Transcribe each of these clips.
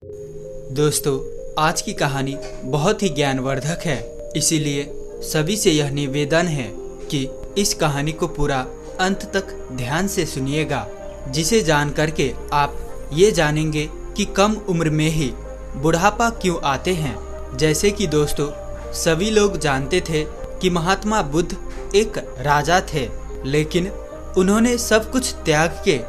दोस्तों, आज की कहानी बहुत ही ज्ञानवर्धक है, इसीलिए सभी से यह निवेदन है कि इस कहानी को पूरा अंत तक ध्यान से सुनिएगा, जिसे जान करके आप ये जानेंगे कि कम उम्र में ही बुढ़ापा क्यों आते हैं। जैसे कि दोस्तों, सभी लोग जानते थे कि महात्मा बुद्ध एक राजा थे, लेकिन उन्होंने सब कुछ त्याग के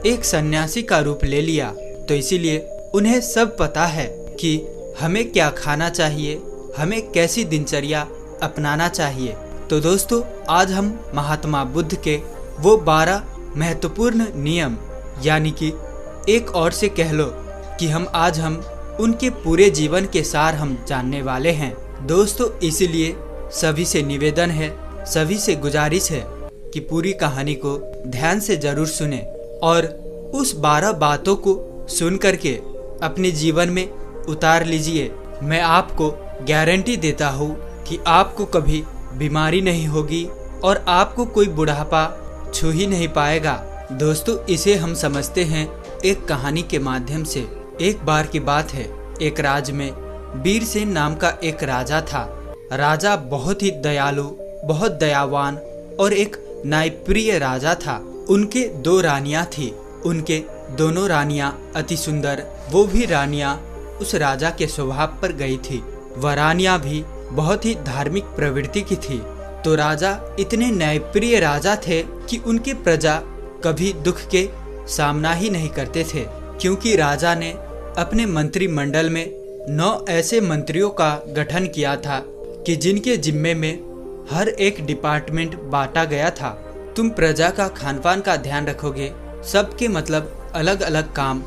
एक सन्यासी का रूप ले लिया। तो इसीलिए उन्हें सब पता है कि हमें क्या खाना चाहिए, हमें कैसी दिनचर्या अपनाना चाहिए। तो दोस्तों, आज हम महात्मा बुद्ध के वो 12 महत्वपूर्ण नियम, यानी कि एक और से कह लो कि हम उनके पूरे जीवन के सार हम जानने वाले हैं। दोस्तों, इसीलिए सभी से निवेदन है, सभी से गुजारिश है कि पूरी कहानी को ध्यान से जरूर सुने और उस 12 बातों को सुन करके अपने जीवन में उतार लीजिए। मैं आपको गारंटी देता हूँ कि आपको कभी बीमारी नहीं होगी और आपको कोई बुढ़ापा छू ही नहीं पाएगा। दोस्तों, इसे हम समझते हैं एक कहानी के माध्यम से। एक बार की बात है, एक राज्य में वीरसेन नाम का एक राजा था। राजा बहुत ही दयालु, बहुत दयावान और एक न्यायप्रिय राजा था। उनके 2 रानियां थी। उनके दोनों रानियां अति सुंदर, वो भी रानियां उस राजा के स्वभाव पर गई थी। वह रानियां भी बहुत ही धार्मिक प्रवृत्ति की थी। तो राजा इतने न्यायप्रिय राजा थे कि उनके प्रजा कभी दुख के सामना ही नहीं करते थे, क्योंकि राजा ने अपने मंत्रिमंडल में 9 ऐसे मंत्रियों का गठन किया था कि जिनके जिम्मे में हर एक डिपार्टमेंट बांटा गया था। तुम प्रजा का खान पान का ध्यान रखोगे, सबके मतलब अलग अलग काम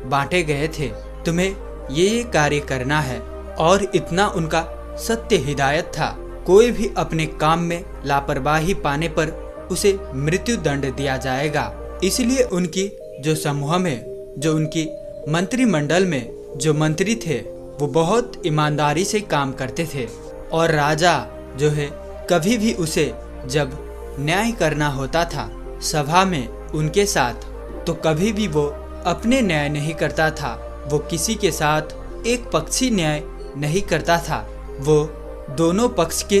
बांटे गए थे। तुम्हें ये कार्य करना है, और इतना उनका सत्य हिदायत था। कोई भी अपने काम में लापरवाही पाने पर उसे मृत्यु दंड दिया जाएगा। इसलिए उनकी जो समूह में, जो उनकी मंत्रिमंडल में जो मंत्री थे, वो बहुत ईमानदारी से काम करते थे। और राजा जो है, कभी भी उसे जब न्याय करना होता था सभा में उनके साथ, तो कभी भी वो अपने न्याय नहीं करता था। वो किसी के साथ एक पक्षी न्याय नहीं करता था। वो दोनों पक्ष के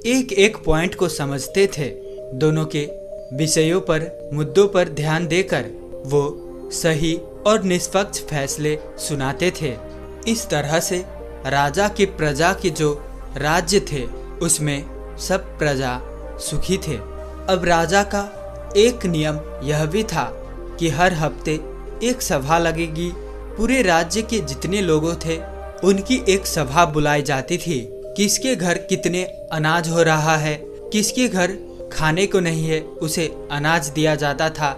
एक एक पॉइंट को समझते थे। दोनों के विषयों पर, मुद्दों पर ध्यान देकर वो सही और निष्पक्ष फैसले सुनाते थे। इस तरह से राजा के प्रजा के जो राज्य थे, उसमें सब प्रजा सुखी थे। अब राजा का एक नियम यह भी था कि हर हफ्ते एक सभा लगेगी। पूरे राज्य के जितने लोगों थे, उनकी एक सभा बुलाई जाती थी। किसके घर कितने अनाज हो रहा है, किसके घर खाने को नहीं है, उसे अनाज दिया जाता था।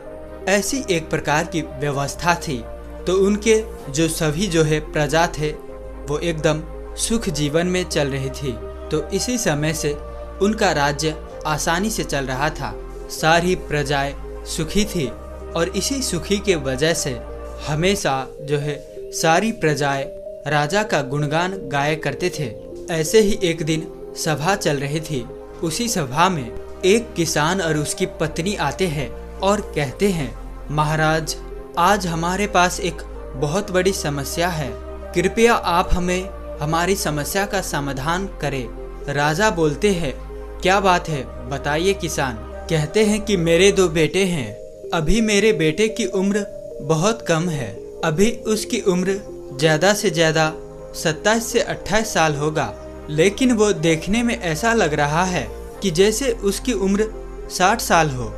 ऐसी एक प्रकार की व्यवस्था थी। तो उनके जो सभी जो है प्रजा थे, वो एकदम सुख जीवन में चल रही थी। तो इसी समय से उनका राज्य आसानी से चल रहा था। सारी प्रजाएं सुखी थी, और इसी सुखी के वजह से हमेशा जो है सारी प्रजाएं राजा का गुणगान गाया करते थे। ऐसे ही एक दिन सभा चल रही थी। उसी सभा में एक किसान और उसकी पत्नी आते हैं और कहते हैं, महाराज, आज हमारे पास एक बहुत बड़ी समस्या है, कृपया आप हमें हमारी समस्या का समाधान करें। राजा बोलते हैं, क्या बात है, बताइए किसान। कहते हैं कि मेरे 2 बेटे हैं। अभी मेरे बेटे की उम्र बहुत कम है। अभी उसकी उम्र ज़्यादा से ज़्यादा 27 से 28 साल होगा, लेकिन वो देखने में ऐसा लग रहा है कि जैसे उसकी उम्र 60 साल हो।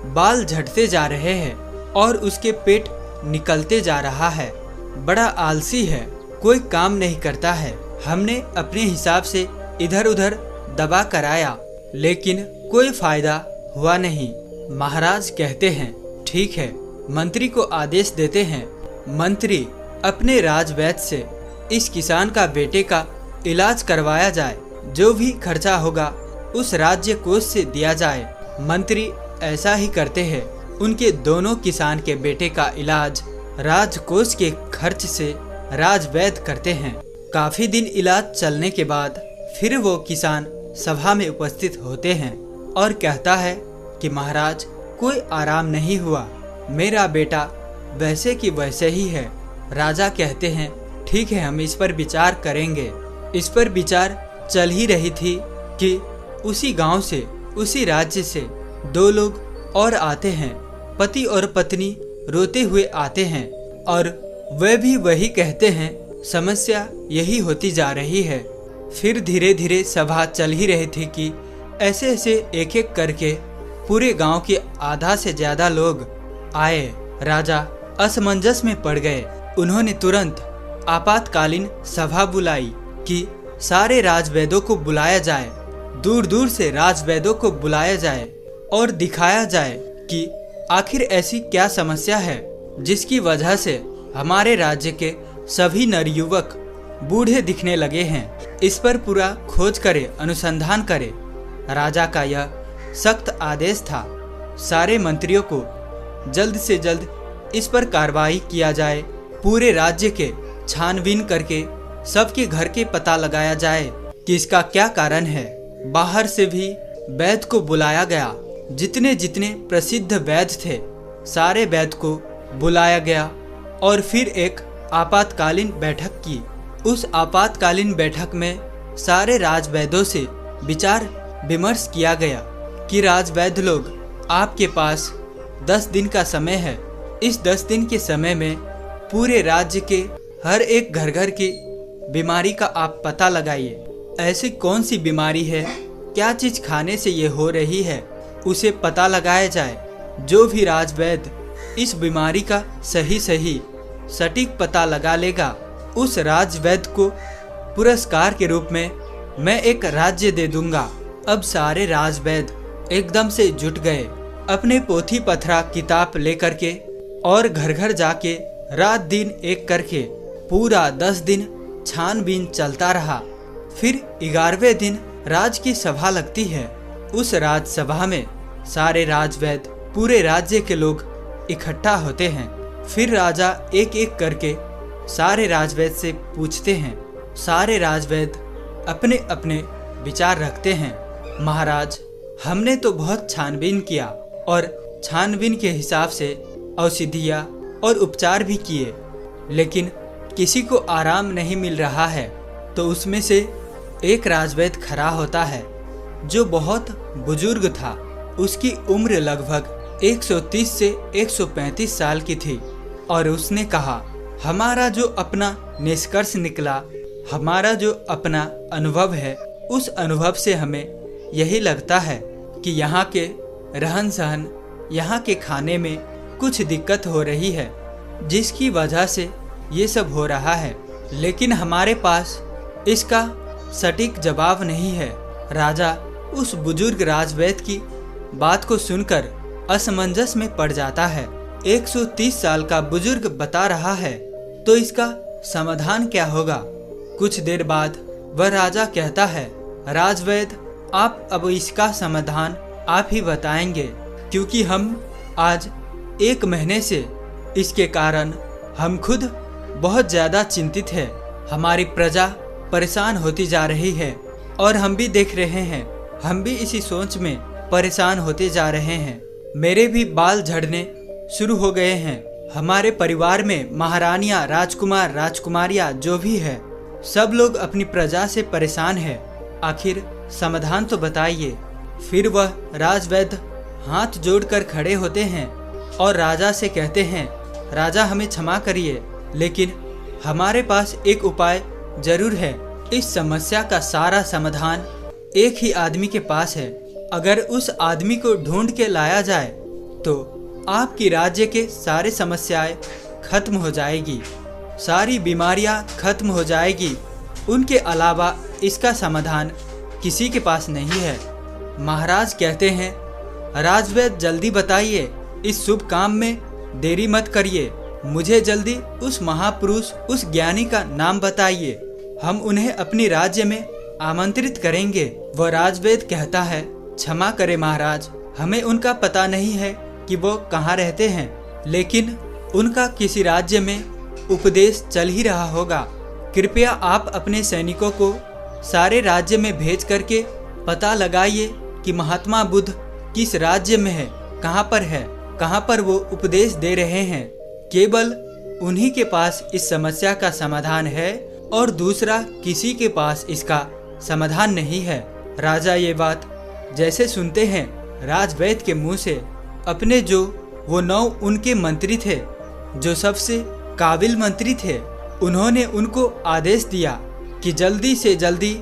बाल झड़ते जा रहे हैं और उसके पेट निकलते जा रहा है। बड़ा आलसी है, कोई काम नहीं करता है। हमने अपने हिसाब से इधर उधर दवा कराया, लेकिन कोई फायदा हुआ नहीं। महाराज कहते हैं, ठीक है, मंत्री को आदेश देते हैं। मंत्री अपने राजवैद्य से इस किसान का बेटे का इलाज करवाया जाए। जो भी खर्चा होगा उस राज्य कोष से दिया जाए। मंत्री ऐसा ही करते हैं। उनके दोनों किसान के बेटे का इलाज राजकोष के खर्च से राजवैद्य करते हैं। काफी दिन इलाज चलने के बाद फिर वो किसान सभा में उपस्थित होते हैं और कहता है कि महाराज, कोई आराम नहीं हुआ, मेरा बेटा वैसे की वैसे ही है। राजा कहते हैं, ठीक है, हम इस पर विचार करेंगे। इस पर विचार चल ही रही थी कि उसी गांव से, उसी राज्य से 2 लोग और आते हैं। पति और पत्नी रोते हुए आते हैं और वे भी वही कहते हैं, समस्या यही होती जा रही है। फिर धीरे धीरे सभा चल ही रही थी कि ऐसे ऐसे एक एक करके पूरे गांव के आधा से ज्यादा लोग आए। राजा असमंजस में पड़ गए। उन्होंने तुरंत आपातकालीन सभा बुलाई कि सारे राजवैद्यों को बुलाया जाए, दूर दूर से राजवैद्यों को बुलाया जाए और दिखाया जाए कि आखिर ऐसी क्या समस्या है जिसकी वजह से हमारे राज्य के सभी नवयुवक बूढ़े दिखने लगे हैं। इस पर पूरा खोज करे, अनुसंधान करे। राजा का यह सख्त आदेश था। सारे मंत्रियों को जल्द से जल्द इस पर कार्रवाई किया जाए। पूरे राज्य के छानबीन करके सबके घर के पता लगाया जाए कि इसका क्या कारण है। बाहर से भी वैद्य को बुलाया गया। जितने जितने प्रसिद्ध वैद्य थे सारे वैद्य को बुलाया गया और फिर एक आपातकालीन बैठक की। उस आपातकालीन बैठक में सारे राजवैद्यों से विचार विमर्श किया गया कि राजवैद्य लोग, आपके पास 10 दिन का समय है। इस 10 दिन के समय में पूरे राज्य के हर एक घर घर की बीमारी का आप पता लगाइए। ऐसी कौन सी बीमारी है, क्या चीज खाने से ये हो रही है, उसे पता लगाया जाए। जो भी राजवैद्य इस बीमारी का सही सटीक पता लगा लेगा, उस राजवैद्य को पुरस्कार के रूप में मैं एक राज्य दे दूंगा। अब सारे राजवैद्य एकदम से जुट गए, अपने पोथी पथरा किताब लेकर के, और घर घर जाके रात दिन एक करके पूरा 10 दिन छानबीन चलता रहा। फिर 11वें दिन राज की सभा लगती है। उस राजसभा में सारे राजवैद्य, पूरे राज्य के लोग इकट्ठा होते हैं। फिर राजा एक एक करके सारे राजवैद्य से पूछते हैं। सारे राजवैद्य अपने अपने विचार रखते हैं। महाराज, हमने तो बहुत छानबीन किया और छानबीन के हिसाब से औषधियाँ और उपचार भी किए, लेकिन किसी को आराम नहीं मिल रहा है। तो उसमें से एक राजवैद्य खड़ा होता है जो बहुत बुजुर्ग था। उसकी उम्र लगभग 130 से 135 साल की थी और उसने कहा, हमारा जो अपना निष्कर्ष निकला, हमारा जो अपना अनुभव है, उस अनुभव से हमें यही लगता है कि यहाँ के रहन सहन, यहाँ के खाने में कुछ दिक्कत हो रही है, जिसकी वजह से ये सब हो रहा है। लेकिन हमारे पास इसका सटीक जवाब नहीं है। राजा उस बुजुर्ग राजवैद्य की बात को सुनकर असमंजस में पड़ जाता है। 130 साल का बुजुर्ग बता रहा है तो इसका समाधान क्या होगा। कुछ देर बाद वह राजा कहता है, राजवैद्य, आप अब इसका समाधान आप ही बताएंगे, क्योंकि हम आज 1 महीने से इसके कारण हम खुद बहुत ज़्यादा चिंतित है। हमारी प्रजा परेशान होती जा रही है और हम भी देख रहे हैं, हम भी इसी सोच में परेशान होते जा रहे हैं। मेरे भी बाल झड़ने शुरू हो गए हैं। हमारे परिवार में महारानियां, राजकुमार, राजकुमारियां जो भी है, सब लोग अपनी प्रजा से परेशान है। आखिर समाधान तो बताइए। फिर वह राजवैद्य हाथ जोड़कर खड़े होते हैं और राजा से कहते हैं, राजा हमें क्षमा करिए, लेकिन हमारे पास एक उपाय जरूर है। इस समस्या का सारा समाधान एक ही आदमी के पास है। अगर उस आदमी को ढूंढ के लाया जाए तो आपकी राज्य के सारे समस्याएं खत्म हो जाएगी, सारी बीमारियां खत्म हो जाएगी। उनके अलावा इसका समाधान किसी के पास नहीं है। महाराज कहते हैं, राजवैद्य जल्दी बताइए, इस शुभ काम में देरी मत करिए। मुझे जल्दी उस महापुरुष, उस ज्ञानी का नाम बताइए, हम उन्हें अपने राज्य में आमंत्रित करेंगे। वह राजवैद्य कहता है, क्षमा करें महाराज, हमें उनका पता नहीं है कि वो कहाँ रहते हैं, लेकिन उनका किसी राज्य में उपदेश चल ही रहा होगा। कृपया आप अपने सैनिकों को सारे राज्य में भेज करके पता लगाइए कि महात्मा बुद्ध किस राज्य में है, कहाँ पर वो उपदेश दे रहे हैं। केवल उन्हीं के पास इस समस्या का समाधान है और दूसरा किसी के पास इसका समाधान नहीं है। राजा ये बात जैसे सुनते हैं राजवैद्य के मुंह से, अपने जो वो 9 उनके मंत्री थे, जो सबसे काबिल मंत्री थे, उन्होंने उनको आदेश दिया कि जल्दी से जल्दी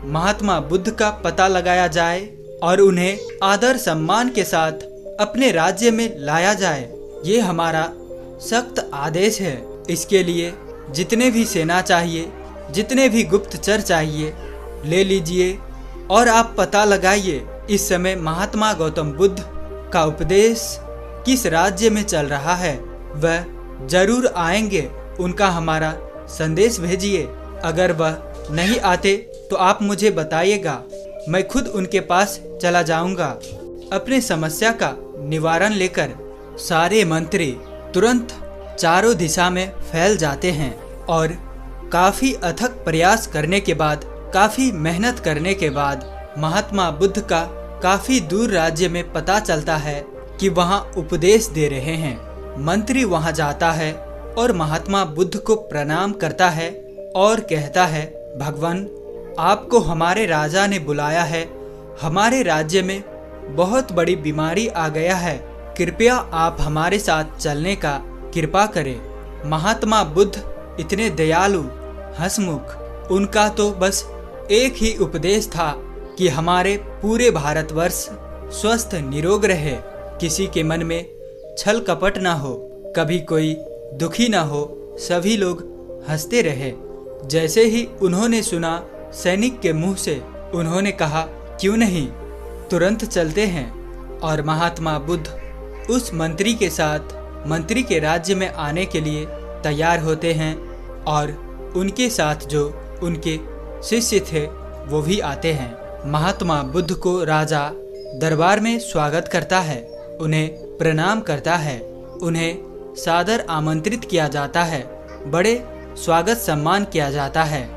महात्मा बुद्ध का पता लगाया जाए और उन्हें आदर सम्मान के साथ अपने राज्य में लाया जाए। ये हमारा सख्त आदेश है। इसके लिए जितने भी सेना चाहिए, जितने भी गुप्तचर चाहिए, ले लीजिए और आप पता लगाइए इस समय महात्मा गौतम बुद्ध का उपदेश किस राज्य में चल रहा है। वह जरूर आएंगे, उनका हमारा संदेश भेजिए। अगर वह नहीं आते तो आप मुझे बताइएगा, मैं खुद उनके पास चला जाऊंगा। अपने समस्या का निवारण लेकर सारे मंत्री तुरंत चारों दिशा में फैल जाते हैं और काफी अथक प्रयास करने के बाद, काफी मेहनत करने के बाद महात्मा बुद्ध का काफी दूर राज्य में पता चलता है कि वहां उपदेश दे रहे हैं। मंत्री वहां जाता है और महात्मा बुद्ध को प्रणाम करता है और कहता है, भगवान, आपको हमारे राजा ने बुलाया है। हमारे राज्य में बहुत बड़ी बीमारी आ गया है, कृपया आप हमारे साथ चलने का कृपा करें। महात्मा बुद्ध इतने दयालु, हंसमुख, उनका तो बस एक ही उपदेश था कि हमारे पूरे भारतवर्ष स्वस्थ निरोग रहे, किसी के मन में छल कपट ना हो, कभी कोई दुखी ना हो, सभी लोग हंसते रहे। जैसे ही उन्होंने सुना सैनिक के मुंह से, उन्होंने कहा, क्यों नहीं, तुरंत चलते हैं। और महात्मा बुद्ध उस मंत्री के साथ मंत्री के राज्य में आने के लिए तैयार होते हैं और उनके साथ जो उनके शिष्य थे वो भी आते हैं। महात्मा बुद्ध को राजा दरबार में स्वागत करता है, उन्हें प्रणाम करता है, उन्हें सादर आमंत्रित किया जाता है, बड़े स्वागत सम्मान किया जाता है।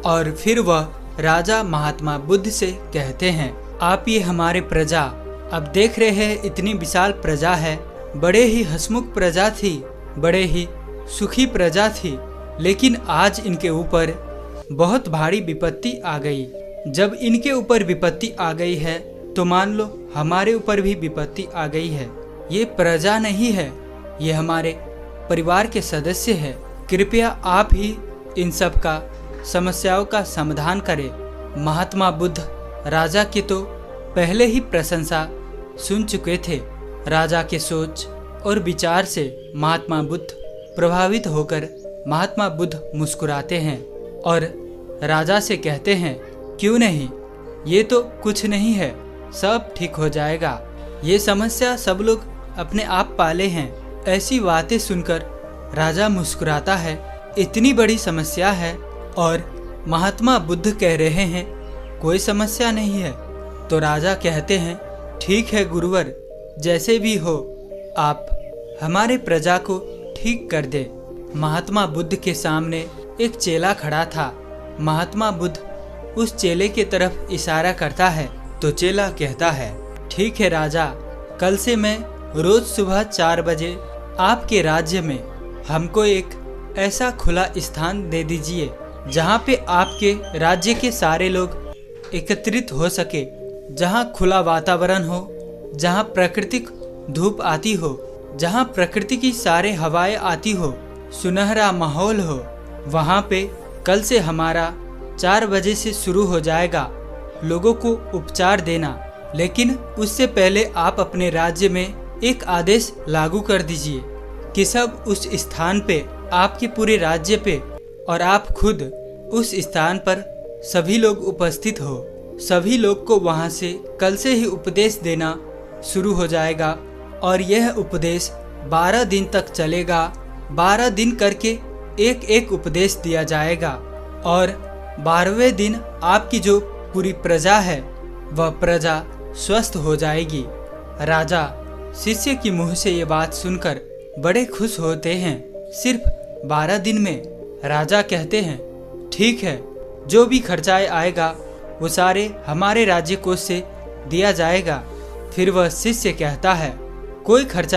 और फिर वह राजा महात्मा बुद्ध से कहते हैं, आप ये हमारे प्रजा, अब देख रहे हैं इतनी विशाल प्रजा है, बड़े ही हंसमुख प्रजा थी, बड़े ही सुखी प्रजा थी, लेकिन आज इनके ऊपर बहुत भारी विपत्ति आ गई। जब इनके ऊपर विपत्ति आ गई है तो मान लो हमारे ऊपर भी विपत्ति आ गई है। ये प्रजा नहीं है, ये हमारे परिवार के सदस्य है। कृपया आप ही इन सब का समस्याओं का समाधान करें। महात्मा बुद्ध राजा की तो पहले ही प्रशंसा सुन चुके थे। राजा के सोच और विचार से महात्मा बुद्ध प्रभावित होकर महात्मा बुद्ध मुस्कुराते हैं और राजा से कहते हैं, क्यों नहीं, ये तो कुछ नहीं है, सब ठीक हो जाएगा, ये समस्या सब लोग अपने आप पाले हैं। ऐसी बातें सुनकर राजा मुस्कुराता है, इतनी बड़ी समस्या है और महात्मा बुद्ध कह रहे हैं कोई समस्या नहीं है। तो राजा कहते हैं, ठीक है गुरुवर, जैसे भी हो आप हमारे प्रजा को ठीक कर दे। महात्मा बुद्ध के सामने एक चेला खड़ा था। महात्मा बुद्ध उस चेले के तरफ इशारा करता है तो चेला कहता है, ठीक है राजा, कल से मैं रोज सुबह 4 बजे आपके राज्य में हमको एक ऐसा खुला स्थान दे दीजिए जहाँ पे आपके राज्य के सारे लोग एकत्रित हो सके, जहाँ खुला वातावरण हो, जहाँ प्राकृतिक धूप आती हो, जहाँ प्रकृति की सारे हवाएं आती हो, सुनहरा माहौल हो। वहाँ पे कल से हमारा 4 बजे से शुरू हो जाएगा लोगों को उपचार देना, लेकिन उससे पहले आप अपने राज्य में एक आदेश लागू कर दीजिए कि सब उस स्थान पे, आपके पूरे राज्य पे और आप खुद उस स्थान पर सभी लोग उपस्थित हो। सभी लोग को वहाँ से कल से ही उपदेश देना शुरू हो जाएगा और यह उपदेश 12 दिन तक चलेगा। 12 दिन करके एक एक उपदेश दिया जाएगा और 12वें दिन आपकी जो पूरी प्रजा है वह प्रजा स्वस्थ हो जाएगी। राजा शिष्य की मुंह से ये बात सुनकर बड़े खुश होते हैं। सिर्फ 12 दिन में राजा कहते हैं, ठीक है, जो भी खर्चा आएगा वो सारे हमारे राज्य कोष से दिया जाएगा। फिर वह शिष्य कहता है, कोई खर्चा